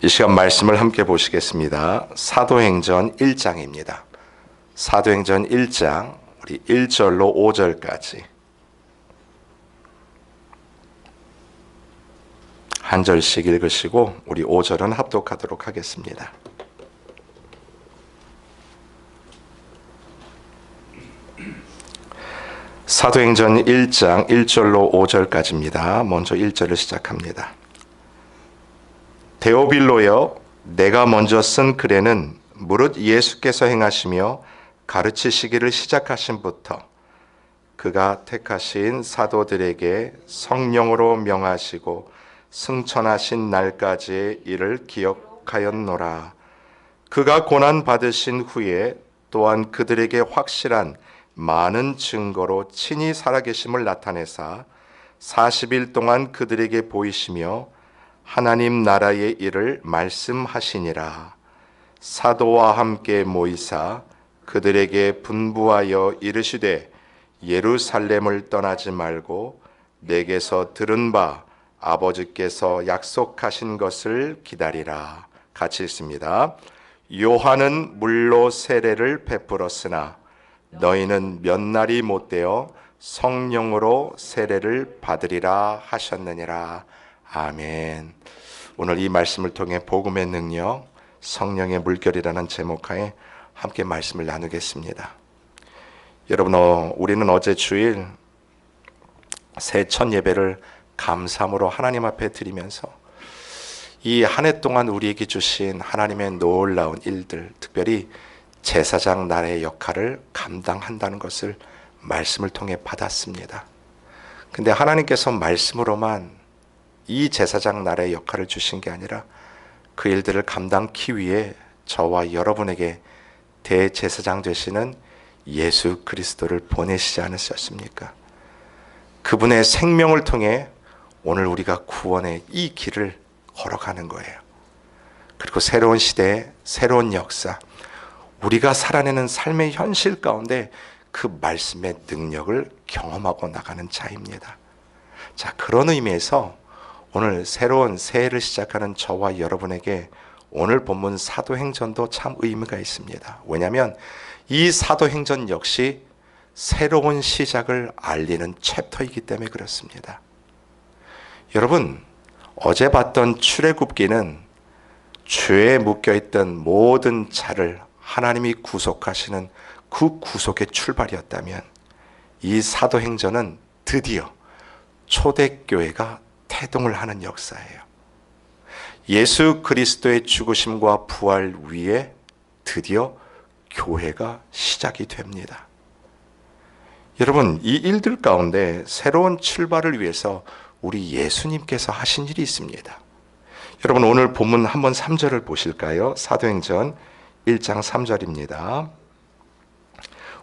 이 시간 말씀을 함께 보시겠습니다. 사도행전 1장입니다. 사도행전 1장 우리 1절로 5절까지 한 절씩 읽으시고 우리 5절은 합독하도록 하겠습니다. 사도행전 1장 1절로 5절까지입니다. 먼저 1절을 시작합니다. 데오빌로여, 내가 먼저 쓴 글에는 무릇 예수께서 행하시며 가르치시기를 시작하신부터 그가 택하신 사도들에게 성령으로 명하시고 승천하신 날까지의 일을 기억하였노라. 그가 고난 받으신 후에 또한 그들에게 확실한 많은 증거로 친히 살아계심을 나타내사 40일 동안 그들에게 보이시며 하나님 나라의 일을 말씀하시니라. 사도와 함께 모이사 그들에게 분부하여 이르시되 예루살렘을 떠나지 말고 내게서 들은 바 아버지께서 약속하신 것을 기다리라. 같이 읽습니다. 요한은 물로 세례를 베풀었으나 너희는 몇 날이 못되어 성령으로 세례를 받으리라 하셨느니라. 아멘. 오늘 이 말씀을 통해 복음의 능력, 성령의 물결이라는 제목하에 함께 말씀을 나누겠습니다. 여러분, 우리는 어제 주일 새 첫 예배를 감사함으로 하나님 앞에 드리면서 이 한 해 동안 우리에게 주신 하나님의 놀라운 일들, 특별히 제사장 나라의 역할을 감당한다는 것을 말씀을 통해 받았습니다. 근데 하나님께서 말씀으로만 이 제사장 나라의 역할을 주신 게 아니라 그 일들을 감당하기 위해 저와 여러분에게 대제사장 되시는 예수 그리스도를 보내시지 않으셨습니까? 그분의 생명을 통해 오늘 우리가 구원의 이 길을 걸어가는 거예요. 그리고 새로운 시대의 새로운 역사, 우리가 살아내는 삶의 현실 가운데 그 말씀의 능력을 경험하고 나가는 자입니다. 자, 그런 의미에서 오늘 새로운 새해를 시작하는 저와 여러분에게 오늘 본문 사도행전도 참 의미가 있습니다. 왜냐하면 이 사도행전 역시 새로운 시작을 알리는 챕터이기 때문에 그렇습니다. 여러분, 어제 봤던 출애굽기는 죄에 묶여있던 모든 자를 하나님이 구속하시는 그 구속의 출발이었다면 이 사도행전은 드디어 초대교회가 태동을 하는 역사예요. 예수 그리스도의 죽으심과 부활 위에 드디어 교회가 시작이 됩니다. 여러분, 이 일들 가운데 새로운 출발을 위해서 우리 예수님께서 하신 일이 있습니다. 여러분, 오늘 본문 한번 3절을 보실까요? 사도행전 1장 3절입니다.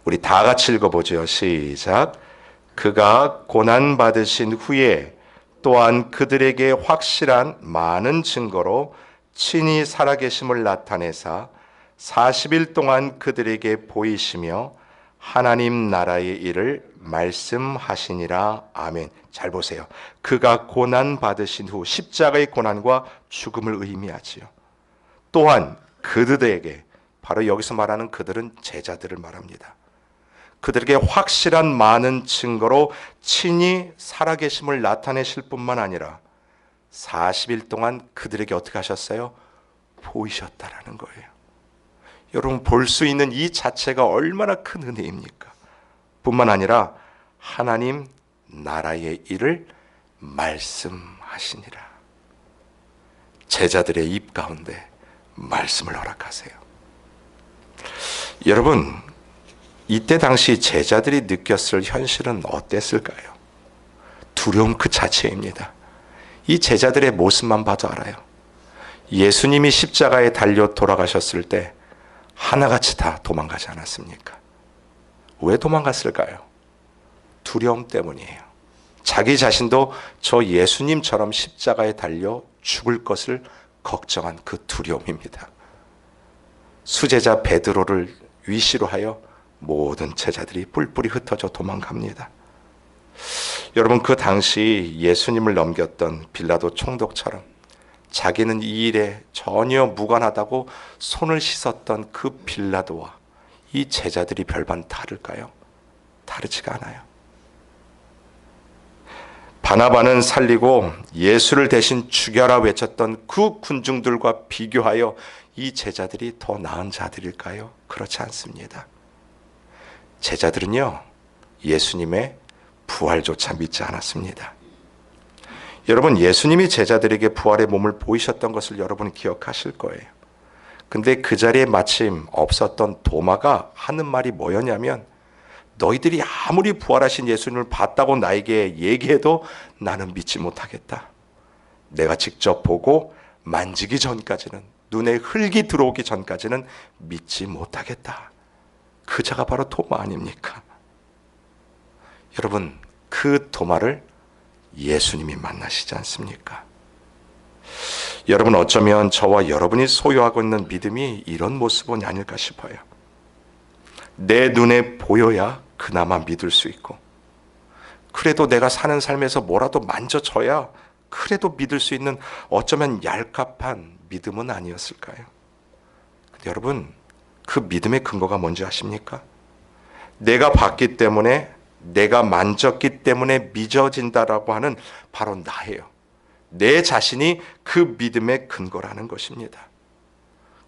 우리 다 같이 읽어보죠. 시작. 그가 고난받으신 후에 또한 그들에게 확실한 많은 증거로 친히 살아계심을 나타내사 40일 동안 그들에게 보이시며 하나님 나라의 일을 말씀하시니라. 아멘. 잘 보세요. 그가 고난받으신 후, 십자가의 고난과 죽음을 의미하지요. 또한 그들에게, 바로 여기서 말하는 그들은 제자들을 말합니다. 그들에게 확실한 많은 증거로 친히 살아계심을 나타내실 뿐만 아니라 40일 동안 그들에게 어떻게 하셨어요? 보이셨다라는 거예요. 여러분, 볼 수 있는 이 자체가 얼마나 큰 은혜입니까? 뿐만 아니라 하나님 나라의 일을 말씀하시니라. 제자들의 입 가운데 말씀을 허락하세요. 여러분, 이때 당시 제자들이 느꼈을 현실은 어땠을까요? 두려움 그 자체입니다. 이 제자들의 모습만 봐도 알아요. 예수님이 십자가에 달려 돌아가셨을 때 하나같이 다 도망가지 않았습니까? 왜 도망갔을까요? 두려움 때문이에요. 자기 자신도 저 예수님처럼 십자가에 달려 죽을 것을 걱정한 그 두려움입니다. 수제자 베드로를 위시로 하여 모든 제자들이 뿔뿔이 흩어져 도망갑니다. 여러분, 그 당시 예수님을 넘겼던 빌라도 총독처럼 자기는 이 일에 전혀 무관하다고 손을 씻었던 그 빌라도와 이 제자들이 별반 다를까요? 다르지가 않아요. 바나바는 살리고 예수를 대신 죽여라 외쳤던 그 군중들과 비교하여 이 제자들이 더 나은 자들일까요? 그렇지 않습니다. 제자들은요, 예수님의 부활조차 믿지 않았습니다. 여러분, 예수님이 제자들에게 부활의 몸을 보이셨던 것을 여러분이 기억하실 거예요. 근데 그 자리에 마침 없었던 도마가 하는 말이 뭐였냐면, 너희들이 아무리 부활하신 예수님을 봤다고 나에게 얘기해도 나는 믿지 못하겠다. 내가 직접 보고 만지기 전까지는, 눈에 흙이 들어오기 전까지는 믿지 못하겠다. 그 자가 바로 도마 아닙니까? 여러분, 그 도마를 예수님이 만나시지 않습니까? 여러분, 어쩌면 저와 여러분이 소유하고 있는 믿음이 이런 모습은 아닐까 싶어요. 내 눈에 보여야 그나마 믿을 수 있고, 그래도 내가 사는 삶에서 뭐라도 만져져야 그래도 믿을 수 있는 어쩌면 얄깝한 믿음은 아니었을까요? 근데 여러분, 그 믿음의 근거가 뭔지 아십니까? 내가 봤기 때문에, 내가 만졌기 때문에 믿어진다라고 하는 바로 나예요. 내 자신이 그 믿음의 근거라는 것입니다.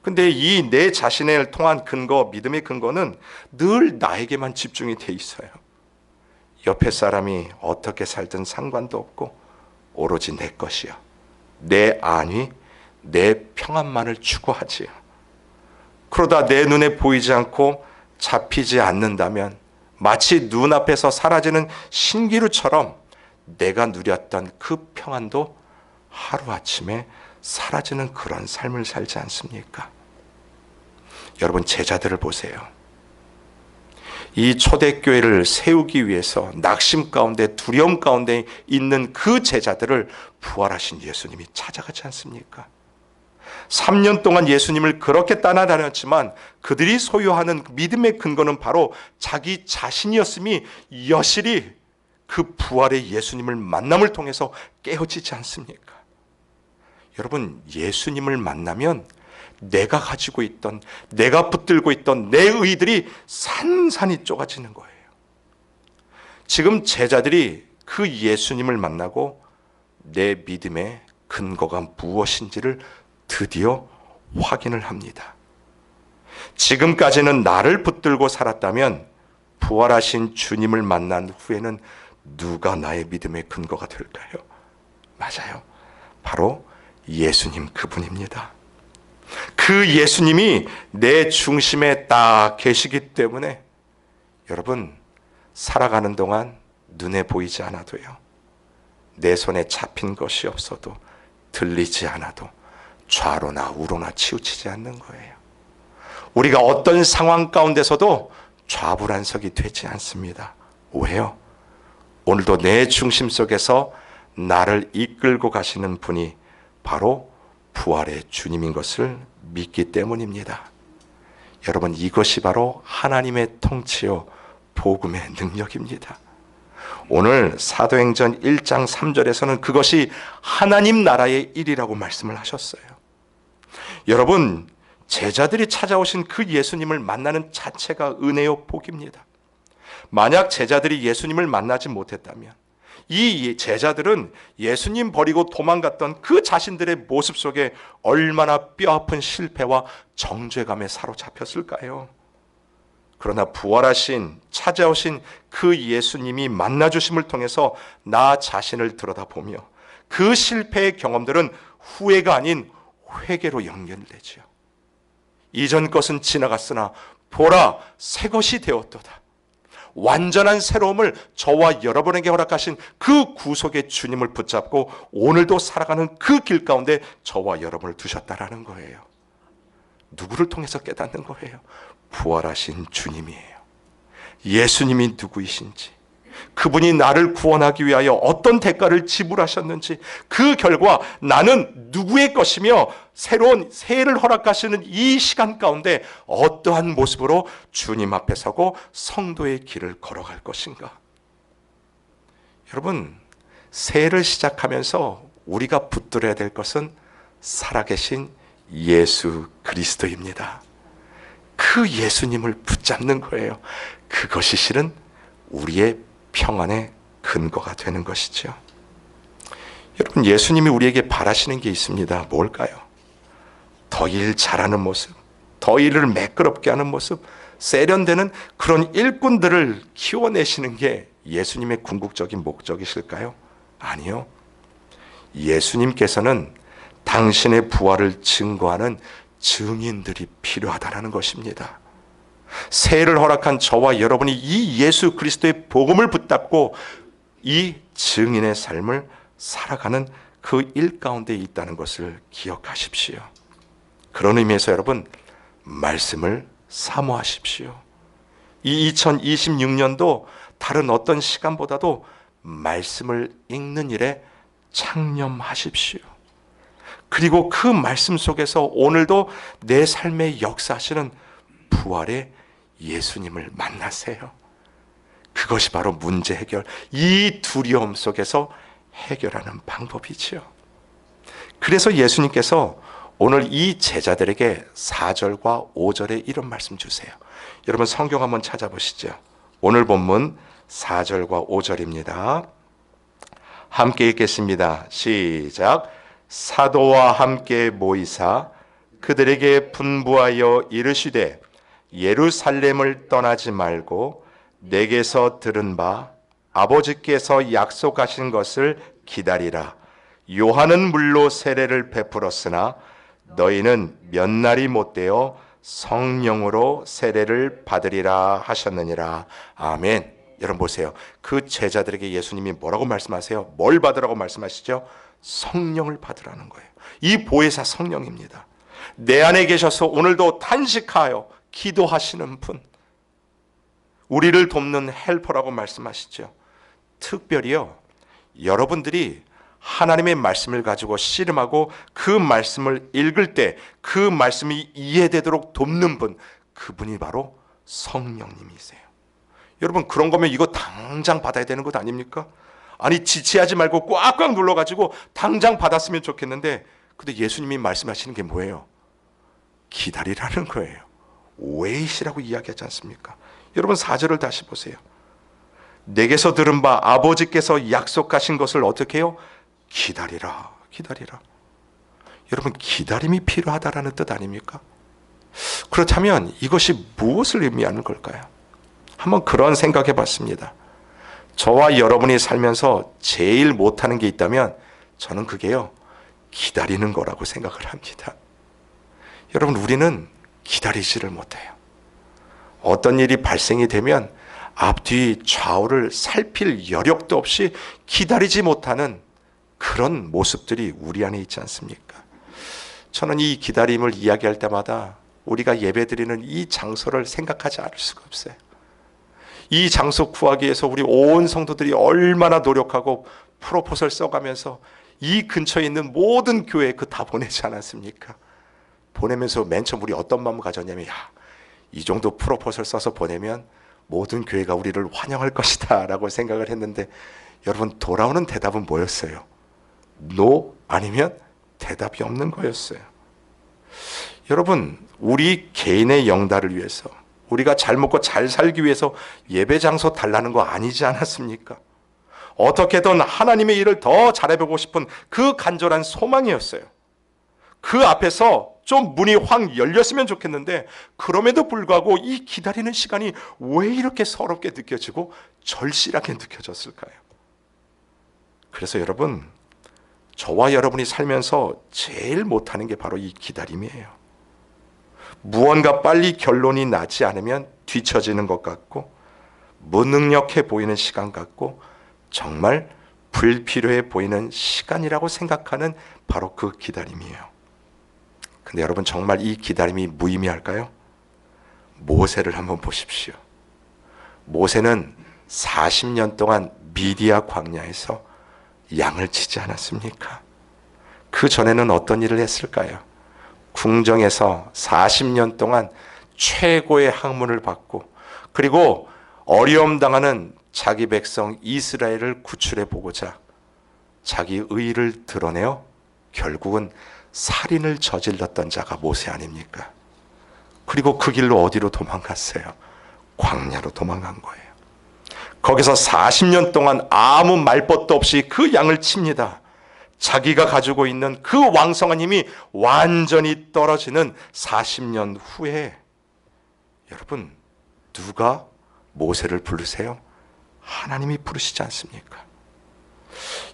근데 이 내 자신을 통한 근거, 믿음의 근거는 늘 나에게만 집중이 돼 있어요. 옆에 사람이 어떻게 살든 상관도 없고 오로지 내 것이요. 내 안위, 내 평안만을 추구하지요. 그러다 내 눈에 보이지 않고 잡히지 않는다면 마치 눈앞에서 사라지는 신기루처럼 내가 누렸던 그 평안도 하루아침에 사라지는 그런 삶을 살지 않습니까? 여러분, 제자들을 보세요. 이 초대교회를 세우기 위해서 낙심 가운데, 두려움 가운데 있는 그 제자들을 부활하신 예수님이 찾아가지 않습니까? 3년 동안 예수님을 그렇게 따라다녔지만 그들이 소유하는 믿음의 근거는 바로 자기 자신이었음이 여실히 그 부활의 예수님을 만남을 통해서 깨어지지 않습니까? 여러분, 예수님을 만나면 내가 가지고 있던, 내가 붙들고 있던 내 의들이 산산이 좁아지는 거예요. 지금 제자들이 그 예수님을 만나고 내 믿음의 근거가 무엇인지를 드디어 확인을 합니다. 지금까지는 나를 붙들고 살았다면 부활하신 주님을 만난 후에는 누가 나의 믿음의 근거가 될까요? 맞아요. 바로 예수님 그분입니다. 그 예수님이 내 중심에 딱 계시기 때문에 여러분, 살아가는 동안 눈에 보이지 않아도요, 내 손에 잡힌 것이 없어도, 들리지 않아도 좌로나 우로나 치우치지 않는 거예요. 우리가 어떤 상황 가운데서도 좌불안석이 되지 않습니다. 왜요? 오늘도 내 중심 속에서 나를 이끌고 가시는 분이 바로 부활의 주님인 것을 믿기 때문입니다. 여러분, 이것이 바로 하나님의 통치요 복음의 능력입니다. 오늘 사도행전 1장 3절에서는 그것이 하나님 나라의 일이라고 말씀을 하셨어요. 여러분, 제자들이 찾아오신 그 예수님을 만나는 자체가 은혜요 복입니다. 만약 제자들이 예수님을 만나지 못했다면 이 제자들은 예수님 버리고 도망갔던 그 자신들의 모습 속에 얼마나 뼈아픈 실패와 정죄감에 사로잡혔을까요? 그러나 부활하신, 찾아오신 그 예수님이 만나주심을 통해서 나 자신을 들여다보며 그 실패의 경험들은 후회가 아닌 회개로 연결되지요. 이전 것은 지나갔으나 보라, 새 것이 되었도다. 완전한 새로움을 저와 여러분에게 허락하신 그 구속의 주님을 붙잡고 오늘도 살아가는 그 길 가운데 저와 여러분을 두셨다라는 거예요. 누구를 통해서 깨닫는 거예요? 부활하신 주님이에요. 예수님이 누구이신지, 그분이 나를 구원하기 위하여 어떤 대가를 지불하셨는지, 그 결과 나는 누구의 것이며 새로운 새해를 허락하시는 이 시간 가운데 어떠한 모습으로 주님 앞에 서고 성도의 길을 걸어갈 것인가. 여러분, 새해를 시작하면서 우리가 붙들어야 될 것은 살아계신 예수 그리스도입니다. 그 예수님을 붙잡는 거예요. 그것이 실은 우리의 평안의 근거가 되는 것이죠. 여러분, 예수님이 우리에게 바라시는 게 있습니다. 뭘까요? 더 일 잘하는 모습, 더 일을 매끄럽게 하는 모습, 세련되는 그런 일꾼들을 키워내시는 게 예수님의 궁극적인 목적이실까요? 아니요. 예수님께서는 당신의 부활을 증거하는 증인들이 필요하다는 것입니다. 세를 허락한 저와 여러분이 이 예수 그리스도의 복음을 붙잡고 이 증인의 삶을 살아가는 그 일 가운데 있다는 것을 기억하십시오. 그런 의미에서 여러분, 말씀을 사모하십시오. 이 2026년도 다른 어떤 시간보다도 말씀을 읽는 일에 창념하십시오. 그리고 그 말씀 속에서 오늘도 내 삶에 역사하시는 부활의 예수님을 만나세요. 그것이 바로 문제 해결, 이 두려움 속에서 해결하는 방법이지요. 그래서 예수님께서 오늘 이 제자들에게 4절과 5절에 이런 말씀 주세요. 여러분, 성경 한번 찾아보시죠. 오늘 본문 4절과 5절입니다. 함께 읽겠습니다. 시작. 사도와 함께 모이사 그들에게 분부하여 이르시되 예루살렘을 떠나지 말고 내게서 들은 바 아버지께서 약속하신 것을 기다리라. 요한은 물로 세례를 베풀었으나 너희는 몇 날이 못되어 성령으로 세례를 받으리라 하셨느니라. 아멘. 여러분 보세요. 그 제자들에게 예수님이 뭐라고 말씀하세요? 뭘 받으라고 말씀하시죠? 성령을 받으라는 거예요. 이 보혜사 성령입니다. 내 안에 계셔서 오늘도 탄식하여 기도하시는 분, 우리를 돕는 헬퍼라고 말씀하시죠. 특별히요, 여러분들이 하나님의 말씀을 가지고 씨름하고 그 말씀을 읽을 때 그 말씀이 이해되도록 돕는 분, 그분이 바로 성령님이세요. 여러분, 그런 거면 이거 당장 받아야 되는 것 아닙니까? 아니, 지체하지 말고 꽉꽉 눌러가지고 당장 받았으면 좋겠는데, 근데 예수님이 말씀하시는 게 뭐예요? 기다리라는 거예요. 웨이시라고 이야기하지 않습니까? 여러분, 4절을 다시 보세요. 내게서 들은 바 아버지께서 약속하신 것을 어떻게 해요? 기다리라, 기다리라. 여러분, 기다림이 필요하다라는 뜻 아닙니까? 그렇다면 이것이 무엇을 의미하는 걸까요? 한번 그런 생각해 봤습니다. 저와 여러분이 살면서 제일 못하는 게 있다면 저는 그게요, 기다리는 거라고 생각을 합니다. 여러분, 우리는 기다리지를 못해요. 어떤 일이 발생이 되면 앞뒤 좌우를 살필 여력도 없이 기다리지 못하는 그런 모습들이 우리 안에 있지 않습니까? 저는 이 기다림을 이야기할 때마다 우리가 예배드리는 이 장소를 생각하지 않을 수가 없어요. 이 장소 구하기 위해서 우리 온 성도들이 얼마나 노력하고 프로포설 써가면서 이 근처에 있는 모든 교회에 그 다 보내지 않았습니까? 보내면서 맨 처음 우리 어떤 마음을 가졌냐면, 이 정도 프로포설 써서 보내면 모든 교회가 우리를 환영할 것이다 라고 생각을 했는데, 여러분, 돌아오는 대답은 뭐였어요? 노, 아니면 대답이 없는 거였어요. 여러분, 우리 개인의 영달을 위해서, 우리가 잘 먹고 잘 살기 위해서 예배 장소 달라는 거 아니지 않았습니까? 어떻게든 하나님의 일을 더 잘해보고 싶은 그 간절한 소망이었어요. 그 앞에서 좀 문이 확 열렸으면 좋겠는데, 그럼에도 불구하고 이 기다리는 시간이 왜 이렇게 서럽게 느껴지고 절실하게 느껴졌을까요? 그래서 여러분, 저와 여러분이 살면서 제일 못하는 게 바로 이 기다림이에요. 무언가 빨리 결론이 나지 않으면 뒤처지는 것 같고, 무능력해 보이는 시간 같고, 정말 불필요해 보이는 시간이라고 생각하는 바로 그 기다림이에요. 근데 여러분, 정말 이 기다림이 무의미할까요? 모세를 한번 보십시오. 모세는 40년 동안 미디아 광야에서 양을 치지 않았습니까? 그 전에는 어떤 일을 했을까요? 궁정에서 40년 동안 최고의 학문을 받고, 그리고 어려움 당하는 자기 백성 이스라엘을 구출해 보고자 자기 의의를 드러내어 결국은 살인을 저질렀던 자가 모세 아닙니까? 그리고 그 길로 어디로 도망갔어요? 광야로 도망간 거예요. 거기서 40년 동안 아무 말벗도 없이 그 양을 칩니다. 자기가 가지고 있는 그 왕성한 힘이 완전히 떨어지는 40년 후에 여러분, 누가 모세를 부르세요? 하나님이 부르시지 않습니까?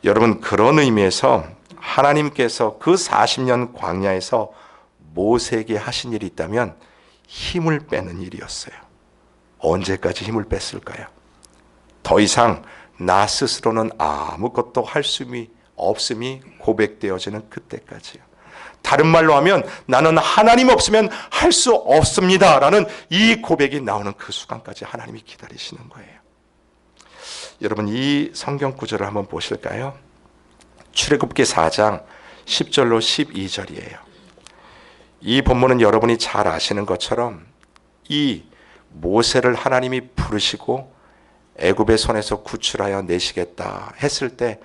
여러분, 그런 의미에서 하나님께서 그 40년 광야에서 모세에게 하신 일이 있다면 힘을 빼는 일이었어요. 언제까지 힘을 뺐을까요? 더 이상 나 스스로는 아무것도 할 수 없음이 고백되어지는 그때까지요. 다른 말로 하면 나는 하나님 없으면 할 수 없습니다 라는 이 고백이 나오는 그 순간까지 하나님이 기다리시는 거예요. 여러분, 이 성경 구절을 한번 보실까요? 출애굽기 4장 10절로 12절이에요. 이 본문은 여러분이 잘 아시는 것처럼 이 모세를 하나님이 부르시고 애굽의 손에서 구출하여 내시겠다 했을 때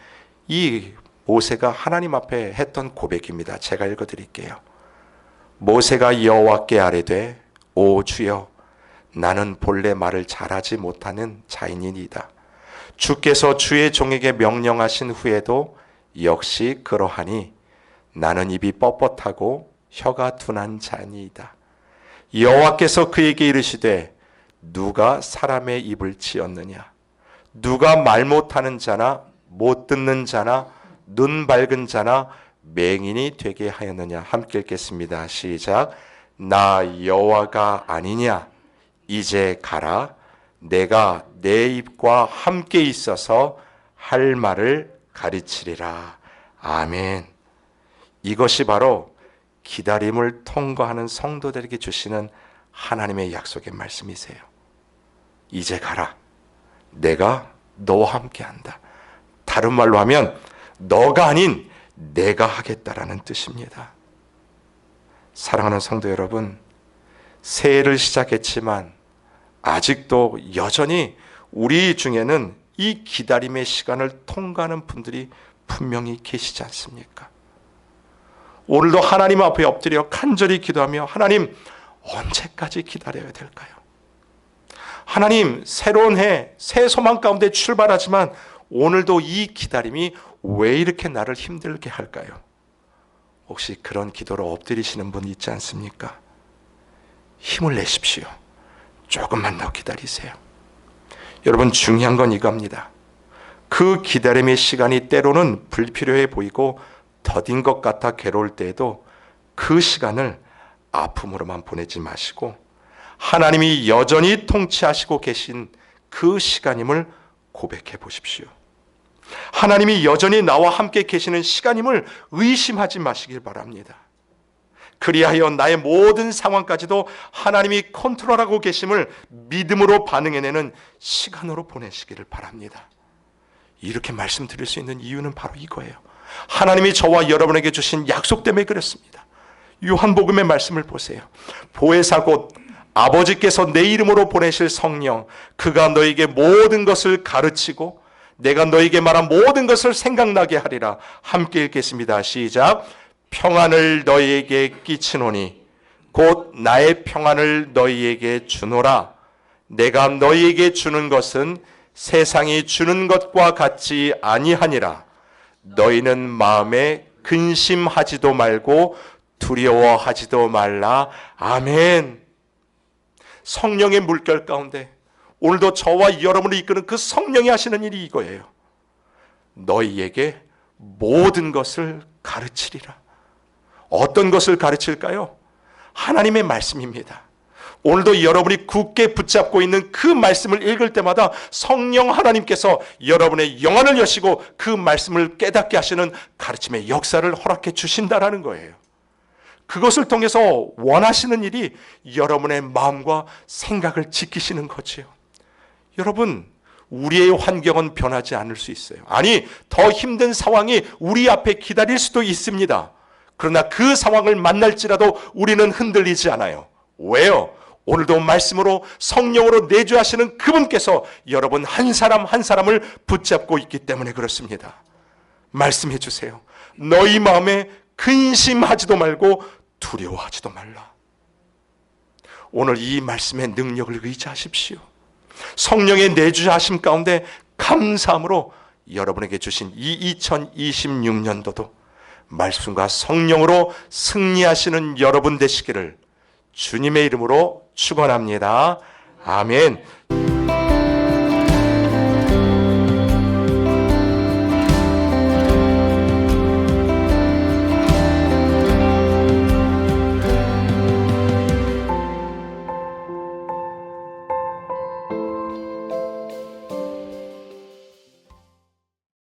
이 모세가 하나님 앞에 했던 고백입니다. 제가 읽어드릴게요. 모세가 여호와께 아뢰되 오 주여 나는 본래 말을 잘하지 못하는 자이니이다. 주께서 주의 종에게 명령하신 후에도 역시 그러하니 나는 입이 뻣뻣하고 혀가 둔한 자니이다. 여호와께서 그에게 이르시되 누가 사람의 입을 지었느냐? 누가 말 못하는 자나 못 듣는 자나 눈 밝은 자나 맹인이 되게 하였느냐? 함께 읽겠습니다. 시작. 나 여호와가 아니냐? 이제 가라. 내가 내 입과 함께 있어서 할 말을 가르치리라. 아멘. 이것이 바로 기다림을 통과하는 성도들에게 주시는 하나님의 약속의 말씀이세요. 이제 가라. 내가 너와 함께 한다. 다른 말로 하면 너가 아닌 내가 하겠다라는 뜻입니다. 사랑하는 성도 여러분, 새해를 시작했지만 아직도 여전히 우리 중에는 이 기다림의 시간을 통과하는 분들이 분명히 계시지 않습니까? 오늘도 하나님 앞에 엎드려 간절히 기도하며 하나님, 언제까지 기다려야 될까요? 하나님, 새로운 해, 새 소망 가운데 출발하지만 오늘도 이 기다림이 왜 이렇게 나를 힘들게 할까요? 혹시 그런 기도로 엎드리시는 분 있지 않습니까? 힘을 내십시오. 조금만 더 기다리세요. 여러분, 중요한 건 이겁니다. 그 기다림의 시간이 때로는 불필요해 보이고 더딘 것 같아 괴로울 때에도 그 시간을 아픔으로만 보내지 마시고 하나님이 여전히 통치하시고 계신 그 시간임을 고백해 보십시오. 하나님이 여전히 나와 함께 계시는 시간임을 의심하지 마시길 바랍니다. 그리하여 나의 모든 상황까지도 하나님이 컨트롤하고 계심을 믿음으로 반응해내는 시간으로 보내시기를 바랍니다. 이렇게 말씀드릴 수 있는 이유는 바로 이거예요. 하나님이 저와 여러분에게 주신 약속 때문에 그렇습니다. 요한복음의 말씀을 보세요. 보혜사 곧 아버지께서 내 이름으로 보내실 성령, 그가 너에게 모든 것을 가르치고 내가 너에게 말한 모든 것을 생각나게 하리라. 함께 읽겠습니다. 시작. 평안을 너희에게 끼치노니 곧 나의 평안을 너희에게 주노라. 내가 너희에게 주는 것은 세상이 주는 것과 같지 아니하니라. 너희는 마음에 근심하지도 말고 두려워하지도 말라. 아멘. 성령의 물결 가운데 오늘도 저와 여러분을 이끄는 그 성령이 하시는 일이 이거예요. 너희에게 모든 것을 가르치리라. 어떤 것을 가르칠까요? 하나님의 말씀입니다. 오늘도 여러분이 굳게 붙잡고 있는 그 말씀을 읽을 때마다 성령 하나님께서 여러분의 영안을 여시고 그 말씀을 깨닫게 하시는 가르침의 역사를 허락해 주신다라는 거예요. 그것을 통해서 원하시는 일이 여러분의 마음과 생각을 지키시는 거지요. 여러분, 우리의 환경은 변하지 않을 수 있어요. 아니, 더 힘든 상황이 우리 앞에 기다릴 수도 있습니다. 그러나 그 상황을 만날지라도 우리는 흔들리지 않아요. 왜요? 오늘도 말씀으로 성령으로 내주하시는 그분께서 여러분 한 사람 한 사람을 붙잡고 있기 때문에 그렇습니다. 말씀해 주세요. 너희 마음에 근심하지도 말고 두려워하지도 말라. 오늘 이 말씀의 능력을 의지하십시오. 성령의 내주하심 가운데 감사함으로 여러분에게 주신 이 2026년도도 말씀과 성령으로 승리하시는 여러분 되시기를 주님의 이름으로 축원합니다. 아멘.